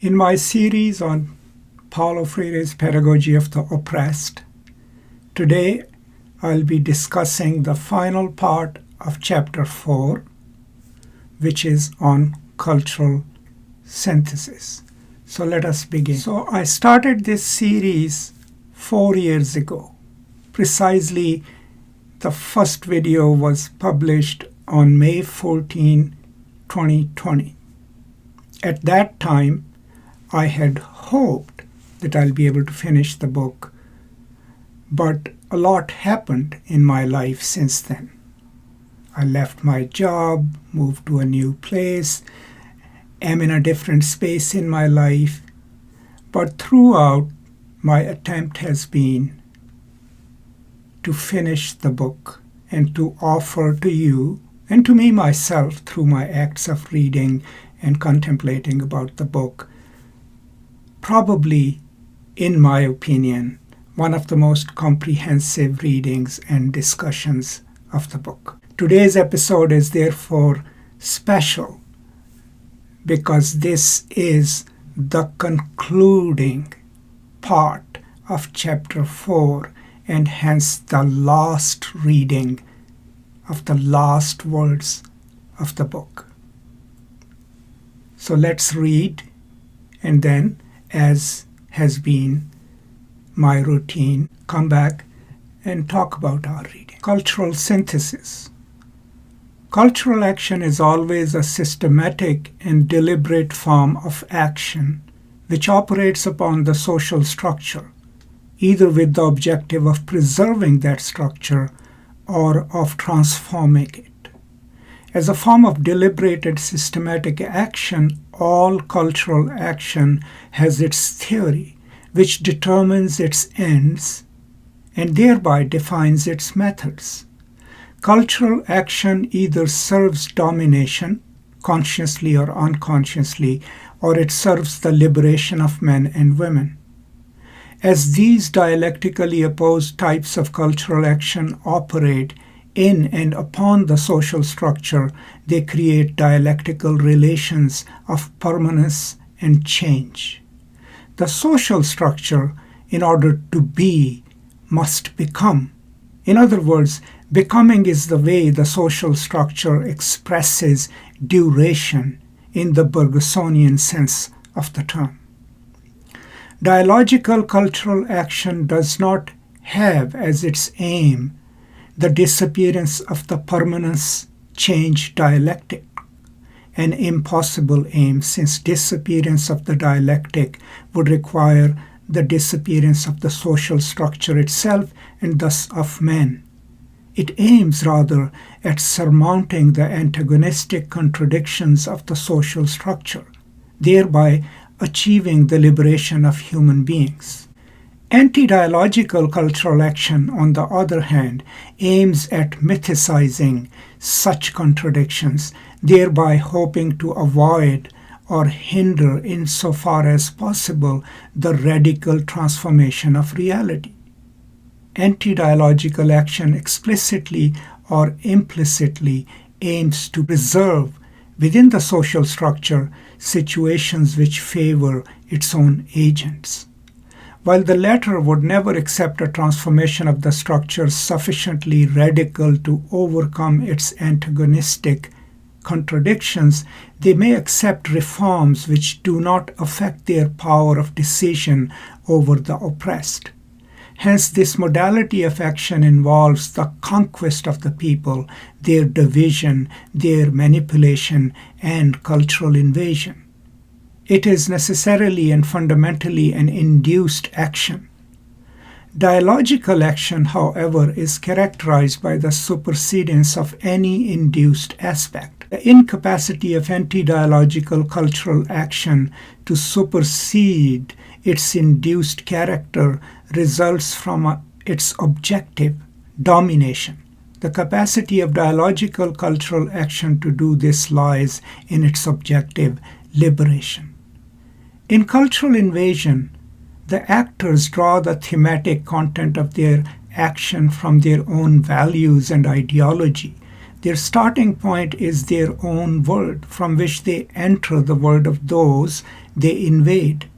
In my series on Paulo Freire's Pedagogy of the Oppressed, today I'll be discussing the final part of Chapter 4, which is on cultural synthesis. So let us begin. So I started this series 4 years ago. Precisely, the first video was published on May 14, 2020. At that time, I had hoped that I'll be able to finish the book, but a lot happened in my life since then. I left my job, moved to a new place, am in a different space in my life, but throughout, my attempt has been to finish the book and to offer to you and to me myself through my acts of reading and contemplating about the book, probably, in my opinion, one of the most comprehensive readings and discussions of the book. Today's episode is therefore special because this is the concluding part of Chapter 4 and hence the last reading of the last words of the book. So let's read, and then, as has been my routine, come back and talk about our reading. Cultural synthesis. Cultural action is always a systematic and deliberate form of action which operates upon the social structure, either with the objective of preserving that structure or of transforming it. As a form of deliberate and systematic action, all cultural action has its theory, which determines its ends and thereby defines its methods. Cultural action either serves domination, consciously or unconsciously, or it serves the liberation of men and women. As these dialectically opposed types of cultural action operate in and upon the social structure, they create dialectical relations of permanence and change. The social structure, in order to be, must become. In other words, becoming is the way the social structure expresses duration in the Bergsonian sense of the term. Dialogical cultural action does not have as its aim the disappearance of the permanence-change dialectic, an impossible aim since disappearance of the dialectic would require the disappearance of the social structure itself and thus of men. It aims rather at surmounting the antagonistic contradictions of the social structure, thereby achieving the liberation of human beings. Anti-dialogical cultural action, on the other hand, aims at mythicizing such contradictions, thereby hoping to avoid or hinder insofar as possible the radical transformation of reality. Anti-dialogical action explicitly or implicitly aims to preserve within the social structure situations which favor its own agents. While the latter would never accept a transformation of the structure sufficiently radical to overcome its antagonistic contradictions, they may accept reforms which do not affect their power of decision over the oppressed. Hence, this modality of action involves the conquest of the people, their division, their manipulation, and cultural invasion. It is necessarily and fundamentally an induced action. Dialogical action, however, is characterized by the supersedence of any induced aspect. The incapacity of anti-dialogical cultural action to supersede its induced character results from its objective, domination. The capacity of dialogical cultural action to do this lies in its objective, liberation. In cultural invasion, the actors draw the thematic content of their action from their own values and ideology, Their starting point is their own world from which they enter the world of those they invade.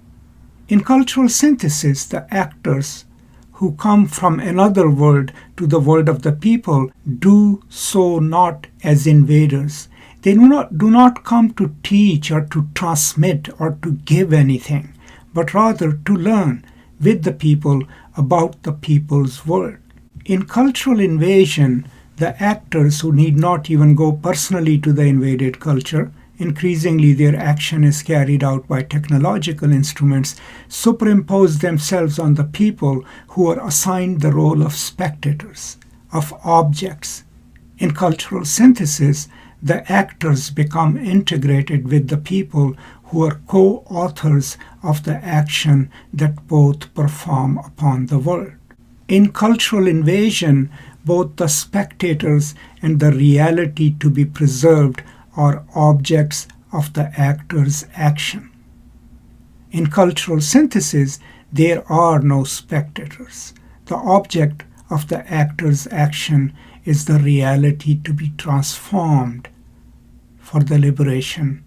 In cultural synthesis, the actors who come from another world to the world of the people do so not as invaders. They do not come to teach or to transmit or to give anything, but rather to learn with the people about the people's world. In cultural invasion, the actors who need not even go personally to the invaded culture, increasingly their action is carried out by technological instruments, superimpose themselves on the people who are assigned the role of spectators, of objects. In cultural synthesis, the actors become integrated with the people who are co-authors of the action that both perform upon the world. In cultural invasion, both the spectators and the reality to be preserved are objects of the actor's action. In cultural synthesis, there are no spectators. The object of the actor's action is the reality to be transformed for the liberation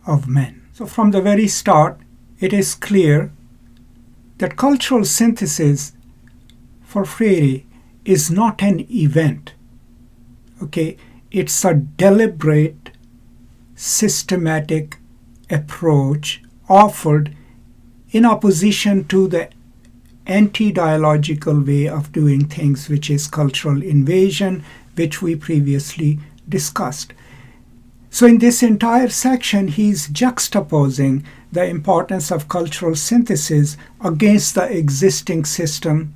of men. So from the very start, it is clear that cultural synthesis for Freire is not an event. Okay, it's a deliberate, systematic approach offered in opposition to the anti-dialogical way of doing things, which is cultural invasion, which we previously discussed. So in this entire section, he's juxtaposing the importance of cultural synthesis against the existing system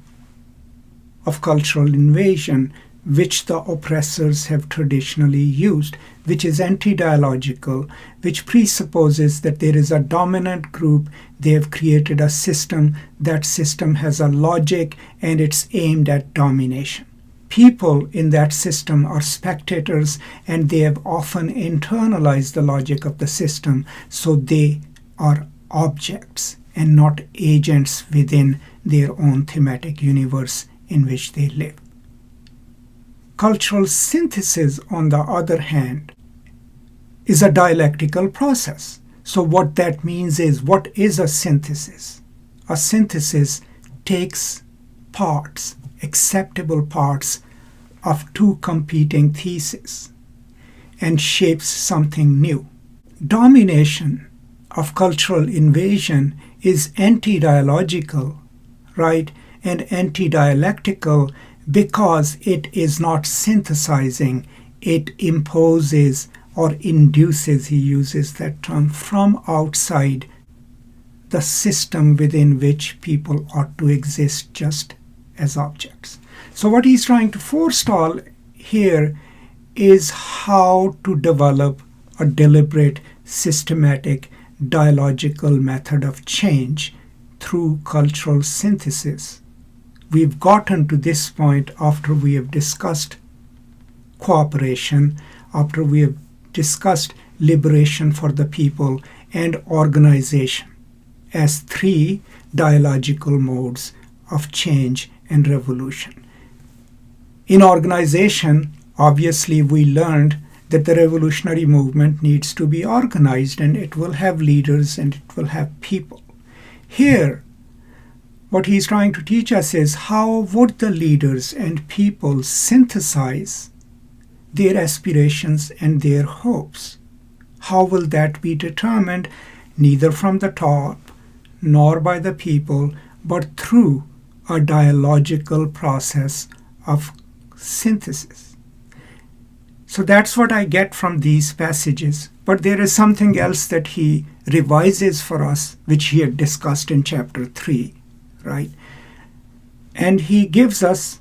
of cultural invasion, which the oppressors have traditionally used, which is anti-dialogical, which presupposes that there is a dominant group, they have created a system, that system has a logic, and it's aimed at domination. People in that system are spectators, and they have often internalized the logic of the system, so they are objects and not agents within their own thematic universe in which they live. Cultural synthesis, on the other hand, is a dialectical process. So what that means is, what is a synthesis? A synthesis takes parts, acceptable parts of two competing theses and shapes something new. Domination of cultural invasion is anti-dialogical, right, and anti-dialectical because it is not synthesizing, it imposes or induces, he uses that term, from outside the system within which people ought to exist just as objects. So what he's trying to forestall here is how to develop a deliberate, systematic, dialogical method of change through cultural synthesis. We've gotten to this point after we have discussed cooperation, after we have discussed liberation for the people and organization as three dialogical modes of change and revolution. In organization, obviously we learned that the revolutionary movement needs to be organized, and it will have leaders and it will have people. Here, what he's trying to teach us is how would the leaders and people synthesize their aspirations and their hopes. How will that be determined? Neither from the top nor by the people, but through a dialogical process of synthesis. So that's what I get from these passages. But there is something else that he revises for us, which he had discussed in chapter 3, right? And he gives us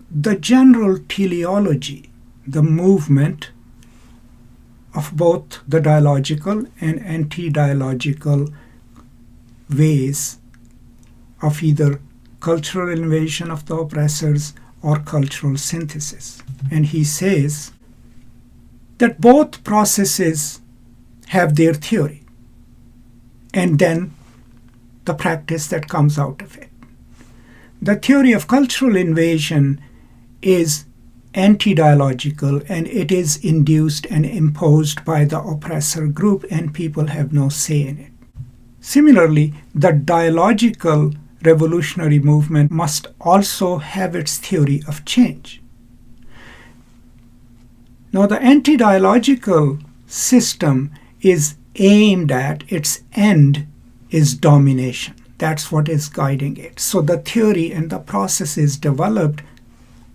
the general teleology, the movement of both the dialogical and anti-dialogical ways of either cultural invasion of the oppressors or cultural synthesis. And he says that both processes have their theory and then the practice that comes out of it. The theory of cultural invasion is anti-dialogical, and it is induced and imposed by the oppressor group, and people have no say in it. Similarly, the dialogical revolutionary movement must also have its theory of change. Now, the anti-dialogical system is aimed at, its end is domination. That's what is guiding it. So the theory and the processes developed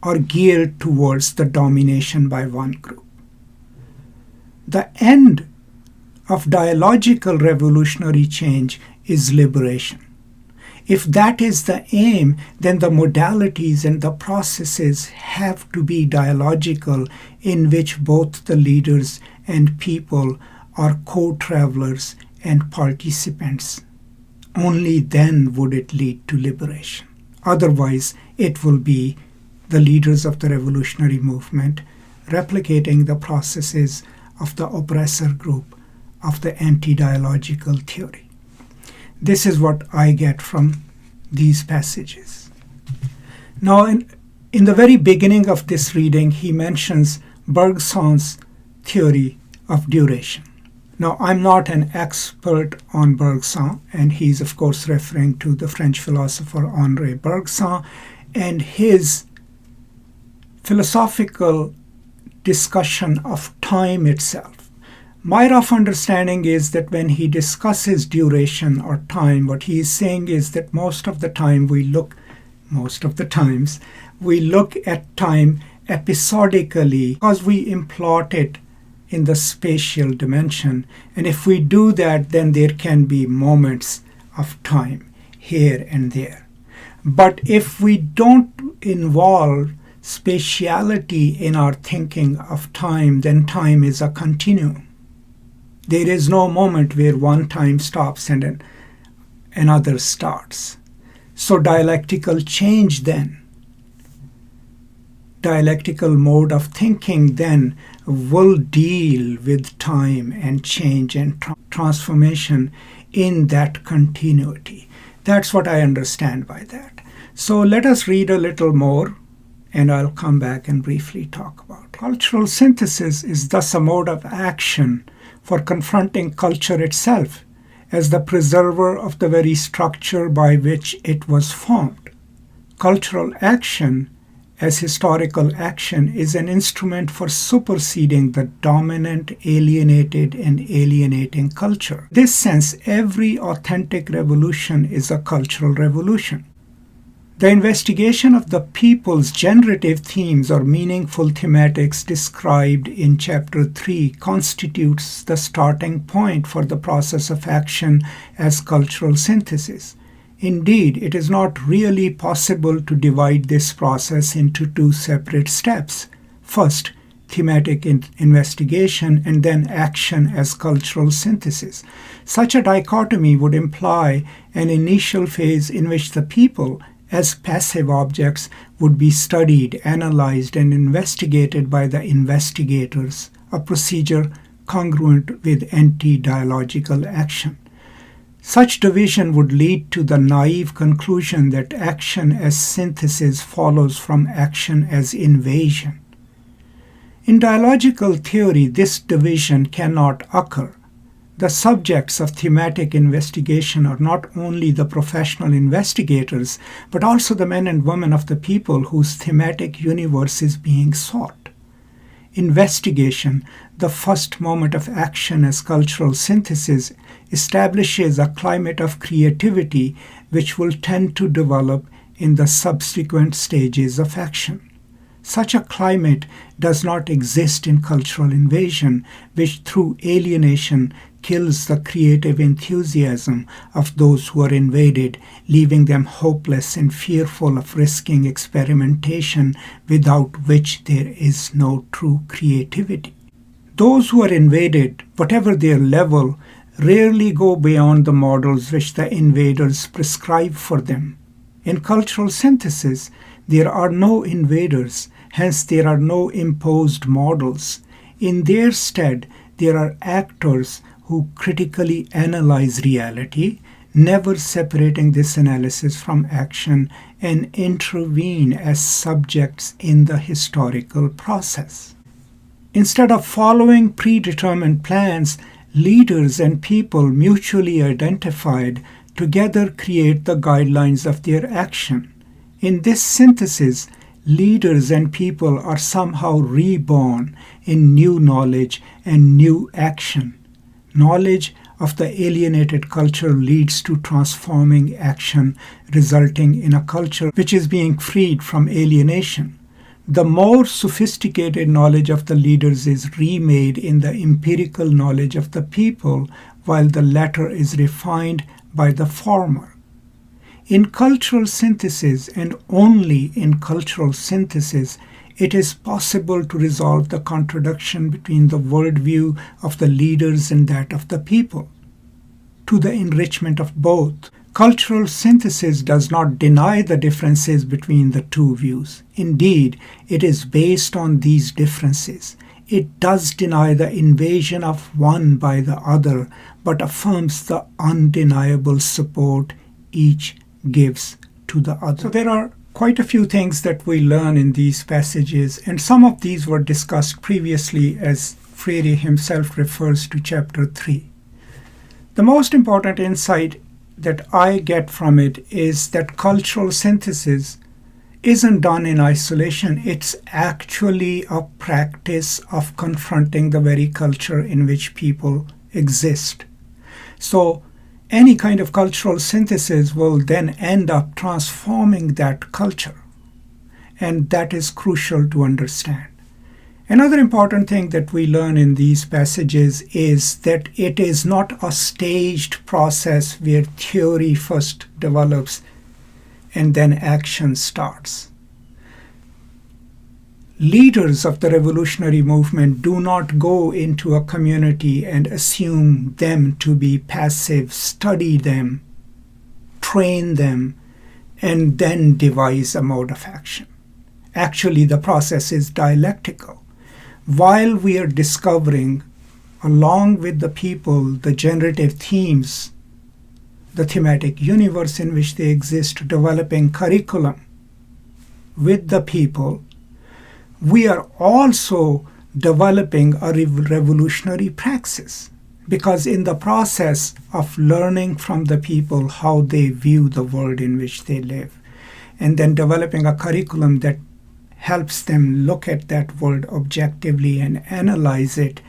are geared towards the domination by one group. The end of dialogical revolutionary change is liberation. If that is the aim, then the modalities and the processes have to be dialogical, in which both the leaders and people are co-travelers and participants. Only then would it lead to liberation. Otherwise, it will be the leaders of the revolutionary movement replicating the processes of the oppressor group of the anti-dialogical theory. This is what I get from these passages. Now, in the very beginning of this reading, he mentions Bergson's theory of duration. Now, I'm not an expert on Bergson, and he's of course referring to the French philosopher Henri Bergson and his philosophical discussion of time itself. My rough understanding is that when he discusses duration or time, what he is saying is that most of the times we look at time episodically because we implot it in the spatial dimension. And if we do that, then there can be moments of time here and there. But if we don't involve spatiality in our thinking of time, then time is a continuum. There is no moment where one time stops and then another starts. So dialectical change then, dialectical mode of thinking then will deal with time and change and transformation in that continuity. That's what I understand by that. So let us read a little more, and I'll come back and briefly talk about it. Cultural synthesis is thus a mode of action for confronting culture itself as the preserver of the very structure by which it was formed. Cultural action, as historical action, is an instrument for superseding the dominant, alienated, and alienating culture. In this sense, every authentic revolution is a cultural revolution. The investigation of the people's generative themes or meaningful thematics described in Chapter 3 constitutes the starting point for the process of action as cultural synthesis. Indeed, it is not really possible to divide this process into two separate steps. First, thematic investigation, and then action as cultural synthesis. Such a dichotomy would imply an initial phase in which the people, as passive objects, would be studied, analyzed, and investigated by the investigators, a procedure congruent with anti-dialogical action. Such division would lead to the naive conclusion that action as synthesis follows from action as invasion. In dialogical theory, this division cannot occur. The subjects of thematic investigation are not only the professional investigators, but also the men and women of the people whose thematic universe is being sought. Investigation, the first moment of action as cultural synthesis, establishes a climate of creativity which will tend to develop in the subsequent stages of action. Such a climate does not exist in cultural invasion, which through alienation kills the creative enthusiasm of those who are invaded, leaving them hopeless and fearful of risking experimentation without which there is no true creativity. Those who are invaded, whatever their level, rarely go beyond the models which the invaders prescribe for them. In cultural synthesis, there are no invaders, hence there are no imposed models. In their stead, there are actors who critically analyze reality, never separating this analysis from action and intervene as subjects in the historical process. Instead of following predetermined plans, leaders and people mutually identified together create the guidelines of their action. In this synthesis, leaders and people are somehow reborn in new knowledge and new action. Knowledge of the alienated culture leads to transforming action, resulting in a culture which is being freed from alienation. The more sophisticated knowledge of the leaders is remade in the empirical knowledge of the people, while the latter is refined by the former. In cultural synthesis, and only in cultural synthesis, it is possible to resolve the contradiction between the worldview of the leaders and that of the people, to the enrichment of both. Cultural synthesis does not deny the differences between the two views. Indeed, it is based on these differences. It does deny the invasion of one by the other, but affirms the undeniable support each gives to the other. So there are quite a few things that we learn in these passages, and some of these were discussed previously as Freire himself refers to chapter 3. The most important insight that I get from it is that cultural synthesis isn't done in isolation. It's actually a practice of confronting the very culture in which people exist. So any kind of cultural synthesis will then end up transforming that culture. And that is crucial to understand. Another important thing that we learn in these passages is that it is not a staged process where theory first develops and then action starts. Leaders of the revolutionary movement do not go into a community and assume them to be passive, study them, train them, and then devise a mode of action. Actually, the process is dialectical. While we are discovering, along with the people, the generative themes, the thematic universe in which they exist, developing curriculum with the people, we are also developing a revolutionary praxis. Because in the process of learning from the people how they view the world in which they live, and then developing a curriculum that helps them look at that world objectively and analyze it,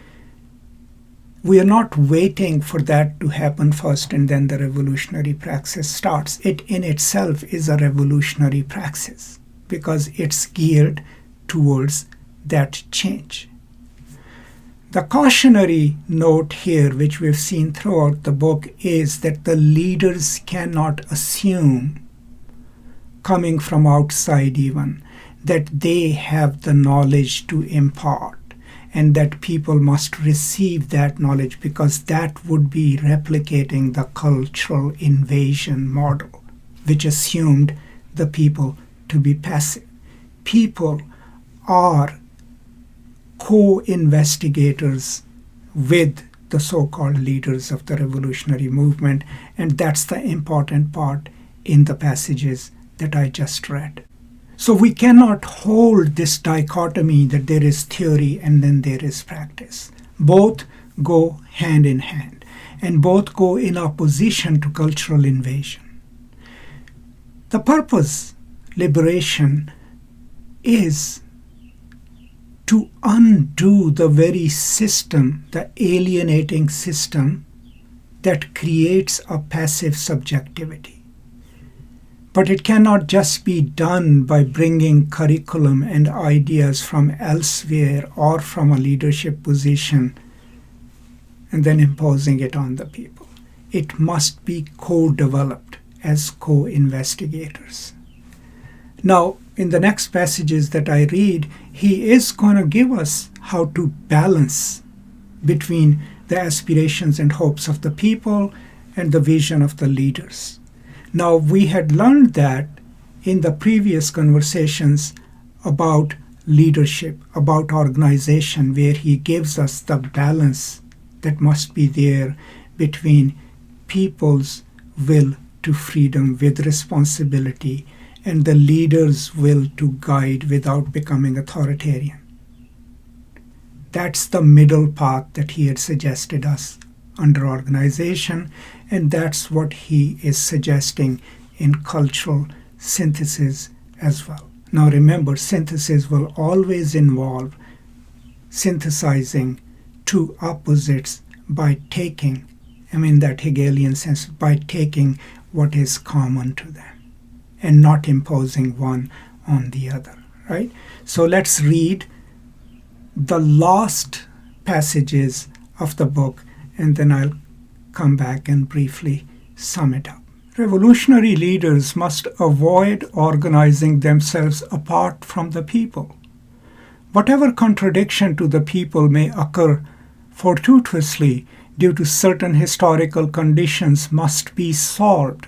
we are not waiting for that to happen first and then the revolutionary praxis starts. It in itself is a revolutionary praxis because it's geared towards that change. The cautionary note here, which we've seen throughout the book, is that the leaders cannot assume, coming from outside even, that they have the knowledge to impart and that people must receive that knowledge, because that would be replicating the cultural invasion model, which assumed the people to be passive. People are co-investigators with the so-called leaders of the revolutionary movement, and that's the important part in the passages that I just read. So we cannot hold this dichotomy that there is theory and then there is practice. Both go hand in hand, and both go in opposition to cultural invasion. The purpose, liberation, is to undo the very system, the alienating system that creates a passive subjectivity. But it cannot just be done by bringing curriculum and ideas from elsewhere or from a leadership position and then imposing it on the people. It must be co-developed as co-investigators. Now, in the next passages that I read, he is going to give us how to balance between the aspirations and hopes of the people and the vision of the leaders. Now, we had learned that in the previous conversations about leadership, about organization, where he gives us the balance that must be there between people's will to freedom with responsibility, and the leader's will to guide without becoming authoritarian. That's the middle path that he had suggested us under organization, and that's what he is suggesting in cultural synthesis as well. Now remember, synthesis will always involve synthesizing two opposites by taking, that Hegelian sense, by taking what is common to them and not imposing one on the other, right? So let's read the last passages of the book, and then I'll come back and briefly sum it up. Revolutionary leaders must avoid organizing themselves apart from the people. Whatever contradiction to the people may occur fortuitously due to certain historical conditions must be solved,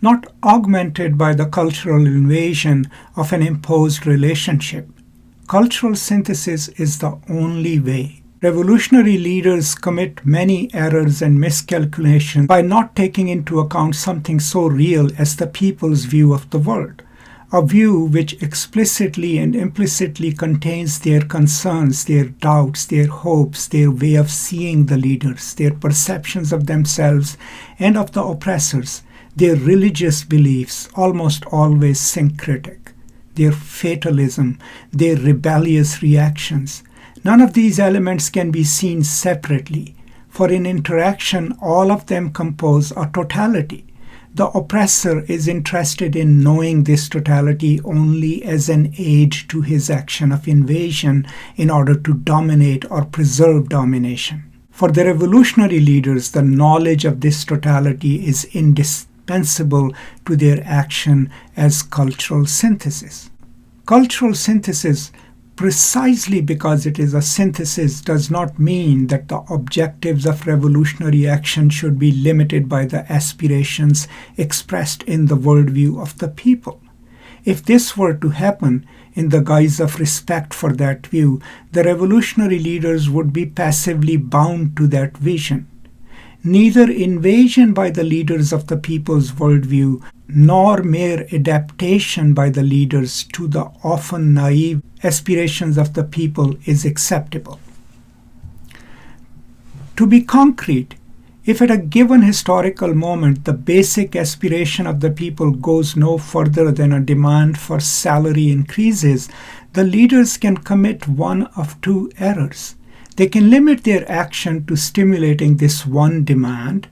not augmented by the cultural invasion of an imposed relationship. Cultural synthesis is the only way. Revolutionary leaders commit many errors and miscalculations by not taking into account something so real as the people's view of the world, a view which explicitly and implicitly contains their concerns, their doubts, their hopes, their way of seeing the leaders, their perceptions of themselves and of the oppressors, their religious beliefs, almost always syncretic, their fatalism, their rebellious reactions. None of these elements can be seen separately, for in interaction all of them compose a totality. The oppressor is interested in knowing this totality only as an aid to his action of invasion in order to dominate or preserve domination. For the revolutionary leaders, the knowledge of this totality is indispensable to their action as cultural synthesis. Cultural synthesis, precisely because it is a synthesis, does not mean that the objectives of revolutionary action should be limited by the aspirations expressed in the worldview of the people. If this were to happen in the guise of respect for that view, the revolutionary leaders would be passively bound to that vision. Neither invasion by the leaders of the people's worldview nor mere adaptation by the leaders to the often naive aspirations of the people is acceptable. To be concrete, if at a given historical moment the basic aspiration of the people goes no further than a demand for salary increases, the leaders can commit one of two errors. They can limit their action to stimulating this one demand,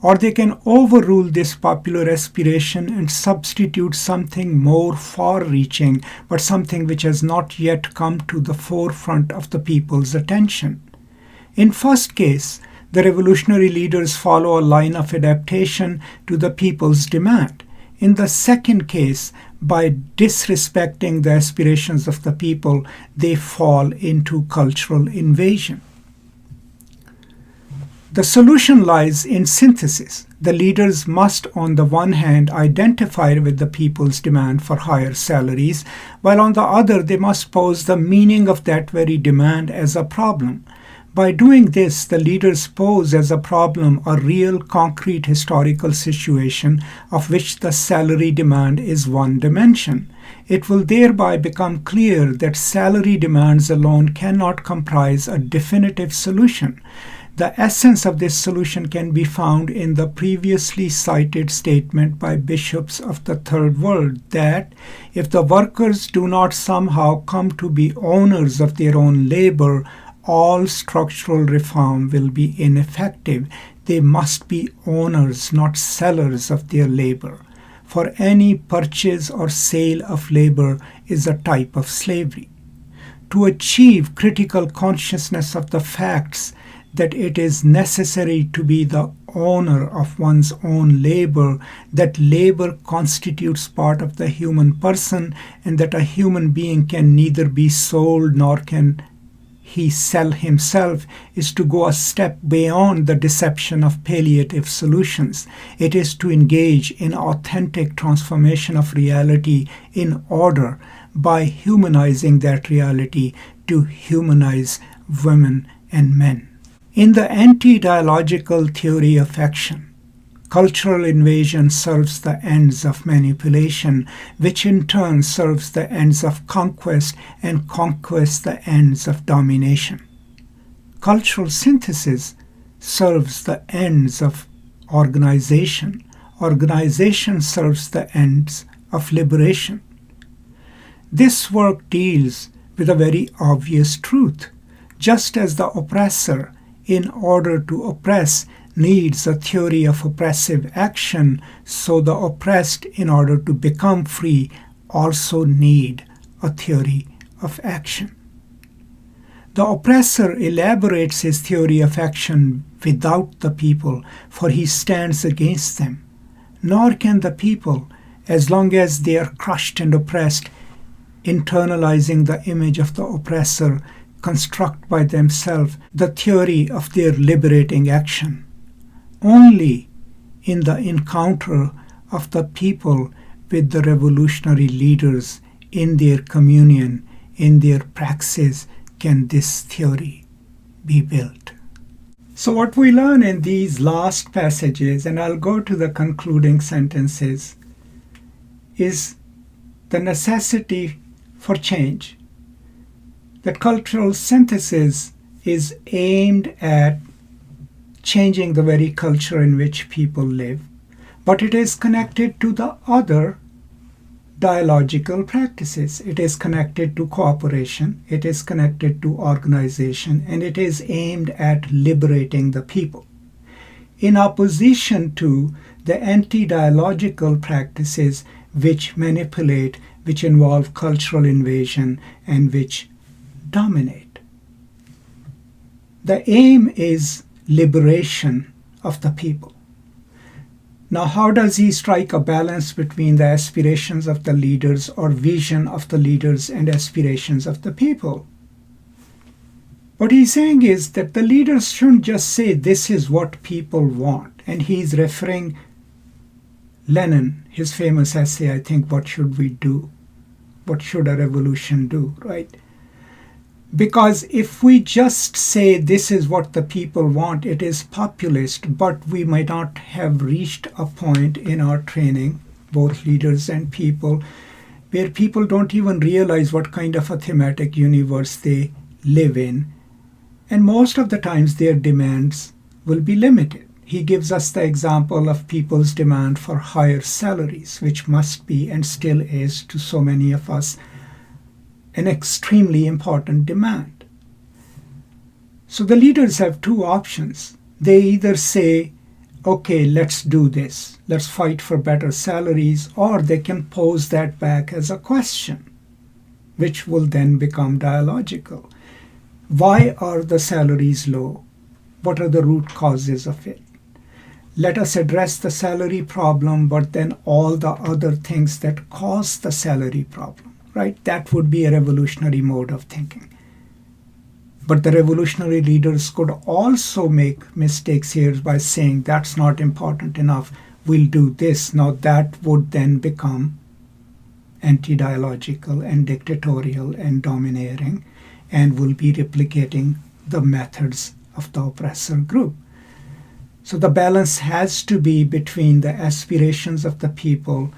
or they can overrule this popular aspiration and substitute something more far-reaching, but something which has not yet come to the forefront of the people's attention. In first case, the revolutionary leaders follow a line of adaptation to the people's demand. In the second case, by disrespecting the aspirations of the people, they fall into cultural invasion. The solution lies in synthesis. The leaders must, on the one hand, identify with the people's demand for higher salaries, while on the other, they must pose the meaning of that very demand as a problem. By doing this, the leaders pose as a problem a real concrete historical situation of which the salary demand is one dimension. It will thereby become clear that salary demands alone cannot comprise a definitive solution. The essence of this solution can be found in the previously cited statement by bishops of the Third World that if the workers do not somehow come to be owners of their own labor, all structural reform will be ineffective. They must be owners, not sellers of their labor. For any purchase or sale of labor is a type of slavery. To achieve critical consciousness of the facts that it is necessary to be the owner of one's own labor, that labor constitutes part of the human person, and that a human being can neither be sold nor can he sell himself, is to go a step beyond the deception of palliative solutions. It is to engage in authentic transformation of reality in order, by humanizing that reality, to humanize women and men. In the anti-dialogical theory of action, Cultural invasion serves the ends of manipulation, which in turn serves the ends of conquest, and conquest the ends of domination. Cultural synthesis serves the ends of organization. Organization serves the ends of liberation. This work deals with a very obvious truth. Just as the oppressor, in order to oppress, needs a theory of oppressive action, so the oppressed, in order to become free, also need a theory of action. The oppressor elaborates his theory of action without the people, for he stands against them. Nor can the people, as long as they are crushed and oppressed, internalizing the image of the oppressor, construct by themselves the theory of their liberating action. Only in the encounter of the people with the revolutionary leaders in their communion, in their praxis, can this theory be built. So what we learn in these last passages, and I'll go to the concluding sentences, is the necessity for change. That cultural synthesis is aimed at changing the very culture in which people live, but it is connected to the other dialogical practices. It is connected to cooperation, it is connected to organization, and it is aimed at liberating the people. In opposition to the anti-dialogical practices which manipulate, which involve cultural invasion, and which dominate. The aim is liberation of the people. Now, how does he strike a balance between the aspirations of the leaders or vision of the leaders and aspirations of the people? What he's saying is that the leaders shouldn't just say this is what people want. And he's referring Lenin, his famous essay, I think, What Should We Do? What should a revolution do, right? Because if we just say this is what the people want, it is populist, but we might not have reached a point in our training, both leaders and people, where people don't even realize what kind of a thematic universe they live in. And most of the times their demands will be limited. He gives us the example of people's demand for higher salaries, which must be and still is to so many of us an extremely important demand. So the leaders have two options. They either say, okay, let's do this, let's fight for better salaries, or they can pose that back as a question, which will then become dialogical. Why are the salaries low? What are the root causes of it? Let us address the salary problem, but then all the other things that cause the salary problem. Right? That would be a revolutionary mode of thinking. But the revolutionary leaders could also make mistakes here by saying that's not important enough, we'll do this. Now that would then become anti-dialogical and dictatorial and domineering, and will be replicating the methods of the oppressor group. So the balance has to be between the aspirations of the people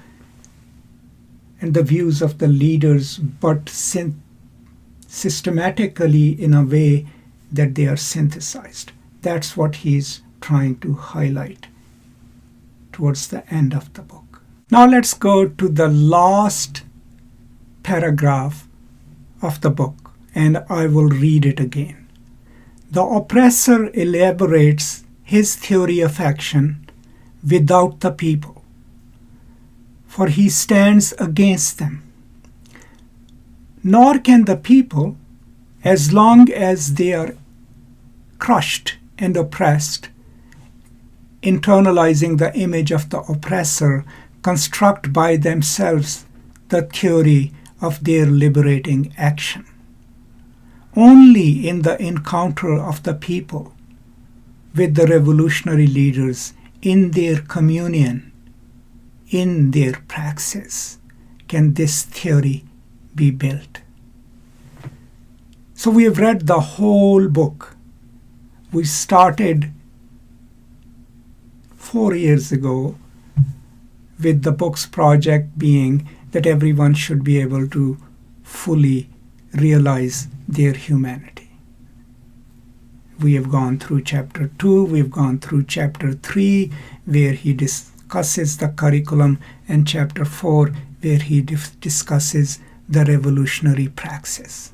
and the views of the leaders, but systematically in a way that they are synthesized. That's what he's trying to highlight towards the end of the book. Now let's go to the last paragraph of the book, and I will read it again. The oppressor elaborates his theory of action without the people, for he stands against them. Nor can the people, as long as they are crushed and oppressed, internalizing the image of the oppressor, construct by themselves the theory of their liberating action. Only in the encounter of the people with the revolutionary leaders in their communion, in their praxis, can this theory be built. So we have read the whole book. We started 4 years ago, with the book's project being that everyone should be able to fully realize their humanity. We have gone through chapter 2, we've gone through chapter 3, where he discusses the curriculum, and chapter 4, where he discusses the revolutionary praxis.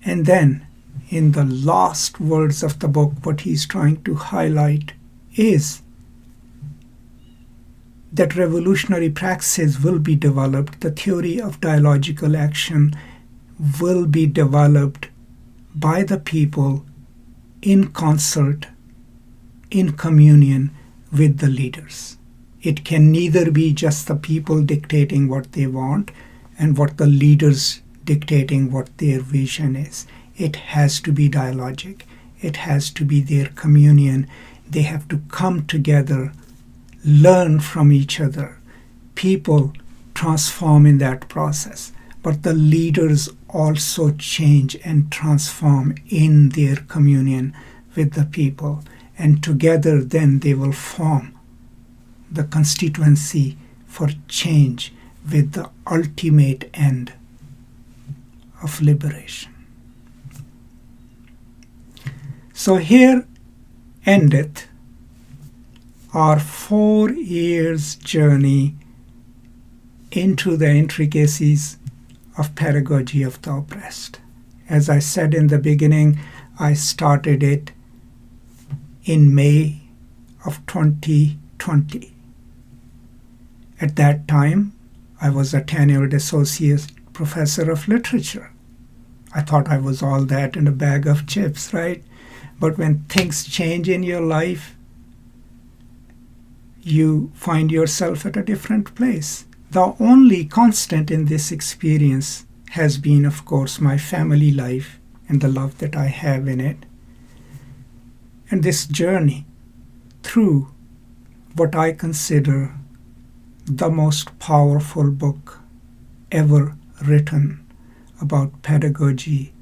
And then, in the last words of the book, what he's trying to highlight is that revolutionary praxis will be developed, the theory of dialogical action will be developed by the people in concert, in communion with the leaders. It can neither be just the people dictating what they want and what the leaders dictating what their vision is. It has to be dialogic. It has to be their communion. They have to come together, learn from each other. People transform in that process, but the leaders also change and transform in their communion with the people. And together then they will form the constituency for change with the ultimate end of liberation. So here endeth our 4 years journey into the intricacies of pedagogy of the oppressed. As I said in the beginning, I started it in May of 2020. At that time, I was a tenured associate professor of literature. I thought I was all that in a bag of chips, right? But when things change in your life, you find yourself at a different place. The only constant in this experience has been, of course, my family life and the love that I have in it. And this journey through what I consider the most powerful book ever written about pedagogy,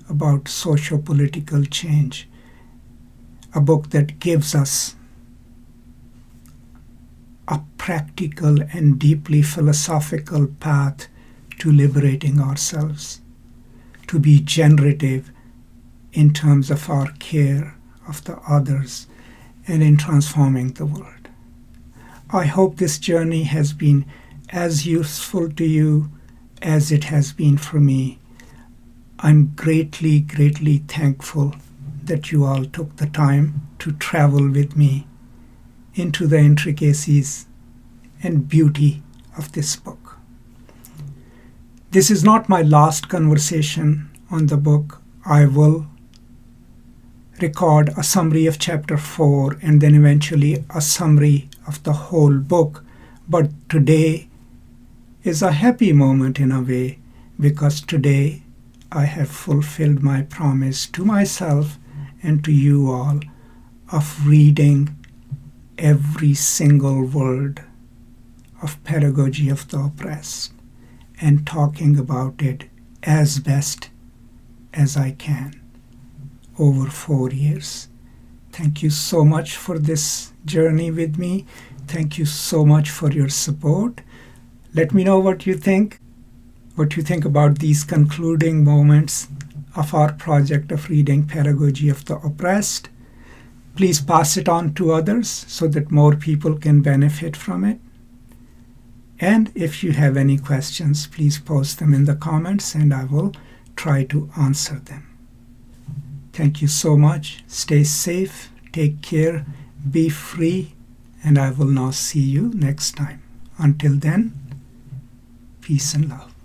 about socio-political change, a book that gives us a practical and deeply philosophical path to liberating ourselves, to be generative in terms of our care of the others and in transforming the world. I hope this journey has been as useful to you as it has been for me. I'm greatly, greatly thankful that you all took the time to travel with me into the intricacies and beauty of this book. This is not my last conversation on the book. I will record a summary of chapter 4 and then eventually a summary of the whole book. But today is a happy moment in a way, because today I have fulfilled my promise to myself and to you all of reading every single word of Pedagogy of the Oppressed and talking about it as best as I can over 4 years. Thank you so much for this journey with me. Thank you so much for your support. Let me know what you think about these concluding moments of our project of reading Pedagogy of the Oppressed. Please pass it on to others so that more people can benefit from it. And if you have any questions, please post them in the comments and I will try to answer them. Thank you so much. Stay safe, take care, be free, and I will now see you next time. Until then, peace and love.